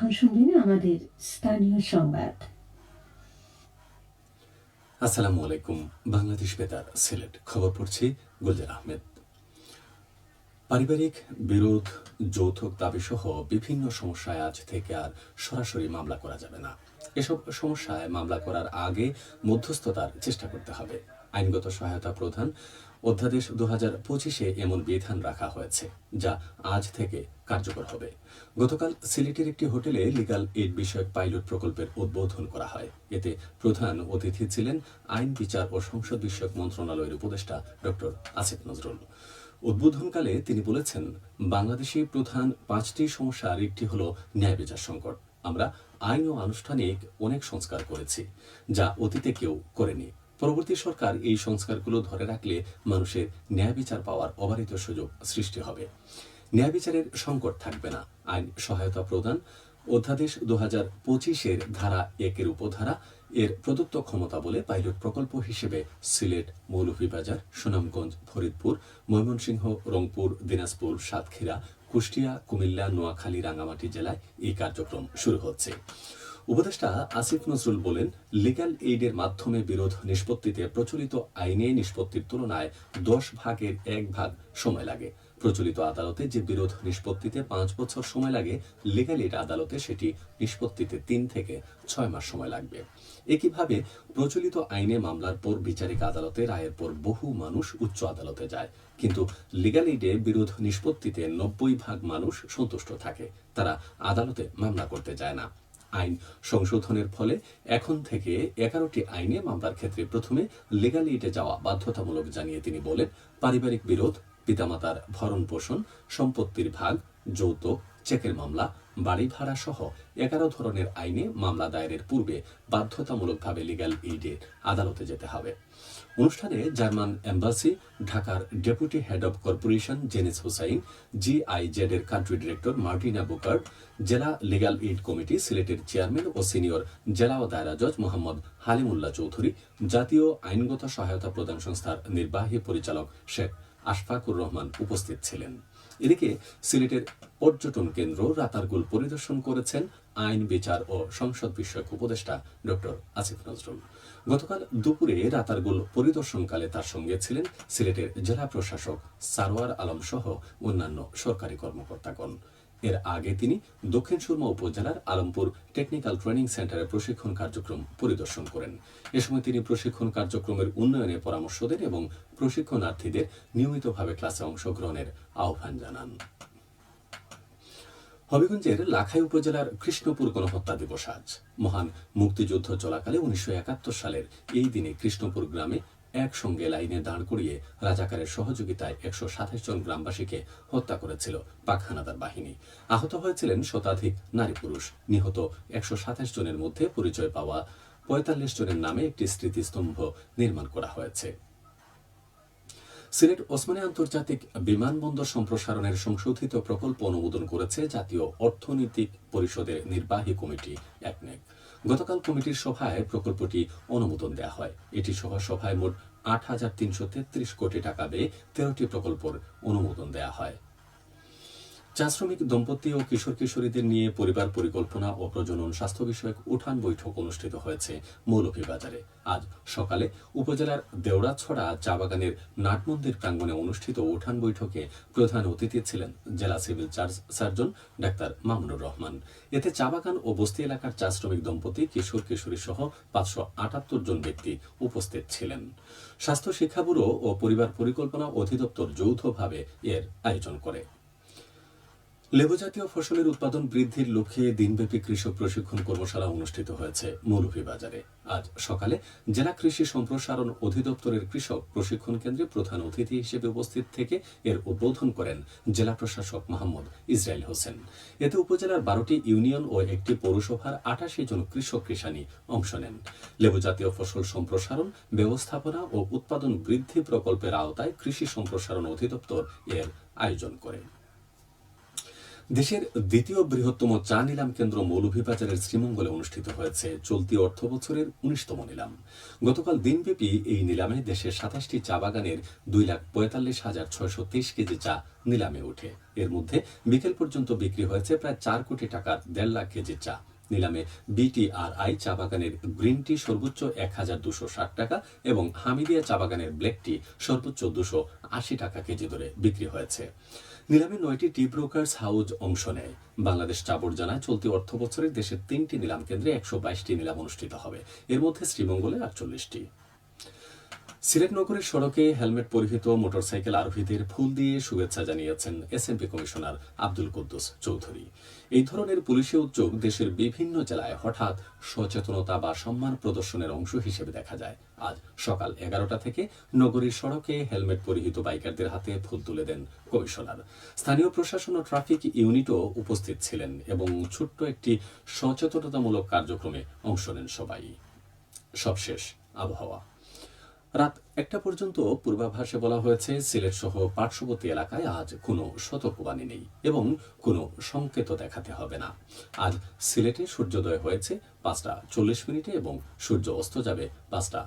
এখন শুনবেন আমাদের স্থানীয় সংবাদ। আসসালামু আলাইকুম। বাংলাদেশ বেতার সিলেট, খবর পড়ছি গুলজার আহমেদ। পারিবারিক বিরোধ, যৌতুক দাবিসহ বিভিন্ন সমস্যায় আজ থেকে আর সরাসরি মামলা করা যাবে না। এসব সমস্যায় মামলা করার আগে মধ্যস্থতার চেষ্টা করতে হবে। আইনগত সহায়তা প্রদান অধ্যাদেশ 2025-এ এমন বিধান রাখা হয়েছে, যা আজ থেকে কার্যকর হবে। গতকাল সিলেটের একটি হোটেলে লিগ্যাল এইড বিষয়ক পাইলট প্রকল্পের উদ্বোধন করা হয়। এতে প্রধান অতিথি ছিলেন আইন, বিচার ও সংসদ বিষয়ক মন্ত্রণালয়ের উপদেষ্টা ডক্টর আসিফ নজরুল। উদ্বোধনকালে তিনি বলেছেন, বাংলাদেশে প্রধান 5টি সমস্যার একটি হলো ন্যায় বিচার সংকট। আমরা আইন ও আনুষ্ঠানিক অনেক সংস্কার করেছি, যা অতীতে কেউ করেনি। পরবর্তী সরকার এই সংস্কারগুলো ধরে রাখলে মানুষের ন্যায় বিচার পাওয়ার অবারিত সুযোগ সৃষ্টি হবে। ন্যায় বিচারের সংকট থাকবে না। আইন সহায়তা প্রদান অধ্যাদেশ 2025-এর ধারা 1-এর উপধারা এর প্রদত্ত ক্ষমতা বলে পাইলট প্রকল্প হিসেবে সিলেট, মৌলভীবাজার, সুনামগঞ্জ, ফরিদপুর, ময়মনসিংহ, রংপুর, দিনাজপুর, সাতক্ষীরা, কুষ্টিয়া, কুমিল্লা, নোয়াখালী, রাঙ্গামাটি জেলায় এই কার্যক্রম শুরু হচ্ছে। উপদেষ্টা আসিফ নজরুল বলেন, লিগ্যাল এইডের মাধ্যমে বিরোধ নিষ্পত্তিতে প্রচলিত আইনে নিষ্পত্তির তুলনায় 10 ভাগের 1 ভাগ সময় লাগে। প্রচলিত আদালতে যে বিরোধ নিষ্পত্তিতে 5 বছর সময় লাগে, লিগ্যাল এইড আদালতে সেটি নিষ্পত্তিতে 3 থেকে 6 মাস সময় লাগবে। একইভাবে প্রচলিত আইনে মামলার পর বিচারিক আদালতে রায়ের পর বহু মানুষ উচ্চ আদালতে যায়, কিন্তু লিগ্যাল এইডে বিরোধ নিষ্পত্তিতে 90 ভাগ মানুষ সন্তুষ্ট থাকে। তারা আদালতে মামলা করতে যায় না। আইন সংশোধনের ফলে এখন থেকে 11টি আইনে মামলার ক্ষেত্রে প্রথমে লিগ্যাল এইডে যাওয়া বাধ্যতামূলক জানিয়ে তিনি বলেন, পারিবারিক বিরোধ, পিতামাতার ভরণ পোষণ, সম্পত্তির ভাগ, যৌতুক, চেকের মামলা, বাড়ি ভাড়া সহ 11 ধরনের আইনে মামলা দায়েরের পূর্বে বাধ্যতামূলকভাবে লিগ্যাল এইডে আদালতে যেতে হবে। অনুষ্ঠানে জার্মান এম্বাসি, ঢাকার deputy head of corporation Janis Hussain, GIZ এর কান্ট্রি ডিরেক্টর মার্টিনা বুকার্ড, জেলা লিগ্যাল এইড কমিটি সিলেটের চেয়ারম্যান ও সিনিয়র জেলা ও দায়রা জজ মোহাম্মদ হালিমুল্লাহ চৌধুরী, জাতীয় আইনগত সহায়তা প্রদান সংস্থার নির্বাহী পরিচালক শেখ আশফাকুর রহমান উপস্থিত ছিলেন। এদিকে সিলেটের পর্যটন কেন্দ্র রাতারগুল পরিদর্শন করেছেন আইন, বিচার ও সংসদ বিষয়ক উপদেষ্টা ডক্টর আসিফ নজরুল। গতকাল দুপুরে রাতারগুল পরিদর্শনকালে তার সঙ্গে ছিলেন সিলেটের জেলা প্রশাসক সারোয়ার আলম সহ অন্যান্য সরকারি কর্মকর্তাগণ। এর আগে তিনি দক্ষিণ সুরমা উপজেলার আলমপুর টেকনিক্যাল ট্রেনিং সেন্টারে প্রশিক্ষণ কার্যক্রম পরিদর্শন করেন। এ সময় তিনি প্রশিক্ষণ কার্যক্রমের উন্নয়নে পরামর্শ দেন এবং প্রশিক্ষণার্থীদের নিয়মিতভাবে ক্লাসে অংশগ্রহণের আহ্বান জানান। হবিগঞ্জের লাখাই উপজেলার কৃষ্ণপুর গণহত্যা দিবস আজ। মহান মুক্তিযুদ্ধ চলাকালে 1971 সালের এই দিনে কৃষ্ণপুর গ্রামে একসঙ্গে লাইনে দাঁড় করিয়ে রাজাকারের সহযোগিতায় 127 জন গ্রামবাসীকে হত্যা করেছিল পাক হানাদার বাহিনী। আহত হয়েছিলেন শতাধিক নারী পুরুষ। নিহত 127 জনের মধ্যে পরিচয় পাওয়া 45 জনের নামে একটি স্মৃতিস্তম্ভ নির্মাণ করা হয়েছে। সিলেট ওসমানী আন্তর্জাতিক বিমানবন্দর সম্প্রসারণের সংশোধিত প্রকল্প অনুমোদন করেছে জাতীয় অর্থনৈতিক পরিষদের নির্বাহী কমিটি একনেক। গতকাল কমিটির সভায় প্রকল্পটি অনুমোদন দেওয়া হয়। এটি সহ সভায় মোট 8,333 কোটি টাকা ব্যয়ে 13টি প্রকল্পের অনুমোদন দেওয়া হয়। চা শ্রমিক দম্পতি ও কিশোর কিশোরীদের নিয়ে পরিবার পরিকল্পনা ও প্রজনন স্বাস্থ্য বিষয়ক উঠান বৈঠক অনুষ্ঠিত হয়েছে মৌলভীবাজারে। আজ সকালে উপজেলার দেওড়াছড়া চা বাগানের নাটমন্দির প্রাঙ্গণে অনুষ্ঠিত উঠান বৈঠকে প্রধান অতিথি ছিলেন জেলা civil surgeon doctor Mamunur Rahman. এতে চা বাগান ও বস্তি এলাকার চা শ্রমিক দম্পতি, কিশোর কিশোরী সহ 578 জন ব্যক্তি উপস্থিত ছিলেন। স্বাস্থ্য শিক্ষা ব্যুরো ও পরিবার পরিকল্পনা অধিদপ্তর যৌথভাবে এর আয়োজন করে। লেবু জাতীয় ফসলের উৎপাদন বৃদ্ধির লক্ষ্যে দিনব্যাপী কৃষক প্রশিক্ষণ কর্মশালা অনুষ্ঠিত হয়েছে মৌলভীবাজারে। আজ সকালে জেলা কৃষি সম্প্রসারণ অধিদপ্তরের কৃষক প্রশিক্ষণ কেন্দ্রে প্রধান অতিথি হিসেবে উপস্থিত থেকে এর উদ্বোধন করেন জেলা প্রশাসক মোহাম্মদ ইসরাইল হোসেন। এতে উপজেলার 12টি ইউনিয়ন ও একটি পৌরসভার 88 জন কৃষক কৃষানি অংশ নেন। লেবু জাতীয় ফসল সম্প্রসারণ, ব্যবস্থাপনা ও উৎপাদন বৃদ্ধি প্রকল্পের আওতায় কৃষি সম্প্রসারণ অধিদপ্তর এর আয়োজন করে। দেশের দ্বিতীয় বৃহত্তম চা নিলাম কেন্দ্র মৌলভীবাজারের শ্রীমঙ্গলে অনুষ্ঠিত হয়েছে চলতি অর্থ বছরের ১৯তম নিলাম। গতকাল দিনব্যাপী এই নিলামে দেশের ২৭টি চা বাগানের ২,৪৫,৬২৩ কেজি চা নিলামে ওঠে। এর মধ্যে বিকেল পর্যন্ত বিক্রি হয়েছে প্রায় ৪ কোটি টাকার ১.৫ লাখ কেজি চা। নিলামে বিটিআরআই চা বাগানের গ্রিন টি সর্বোচ্চ ১,২৬০ টাকা এবং হামিদিয়া চা বাগানের ব্ল্যাক টি সর্বোচ্চ ২৮০ টাকা কেজি দরে বিক্রি হয়েছে। নিলামে ৯টি টি ব্রোকার্স হাউস অংশ নেয়। বাংলাদেশ চা বোর্ড জানায় চলতি অর্থ বছরে দেশের ৩টি নিলাম কেন্দ্রে ১২২টি নিলাম অনুষ্ঠিত হবে। এর মধ্যে শ্রীমঙ্গলে ৪৮টি। সিলেট নগরের সড়কে হেলমেট পরিহিত মোটরসাইকেল আরোহীদের ফুল দিয়ে শুভেচ্ছা জানিয়েছেন এসএমপি কমিশনার আব্দুল কুদ্দুস চৌধুরী। এই ধরনের পুলিশি উদ্যোগ দেশের বিভিন্ন জেলায় হঠাৎ সচেতনতা বা সম্মান প্রদর্শনের অংশ হিসেবে দেখা যায়। আজ সকাল ১১টা থেকে নগরীর সড়কে হেলমেট পরিহিত বাইকারদের হাতে ফুল তুলে দেন কমিশনার। স্থানীয় প্রশাসন ও ট্রাফিক ইউনিটও উপস্থিত ছিলেন এবং ছোট্ট একটি সচেতনতামূলক কার্যক্রমে অংশ নেন সবাই। সবশেষ আবহাওয়া। রাত ১টা পর্যন্ত পূর্বাভাসে বলা হয়েছে সিলেট সহ পার্শ্ববর্তী এলাকায় আজ কোনো সতর্কবাণী নেই এবং কোনো সংকেত দেখাতে হবে না। আজ সিলেটে সূর্যোদয় হয়েছে ৫টা ৪০ মিনিটে এবং সূর্য অস্ত যাবে ৫টা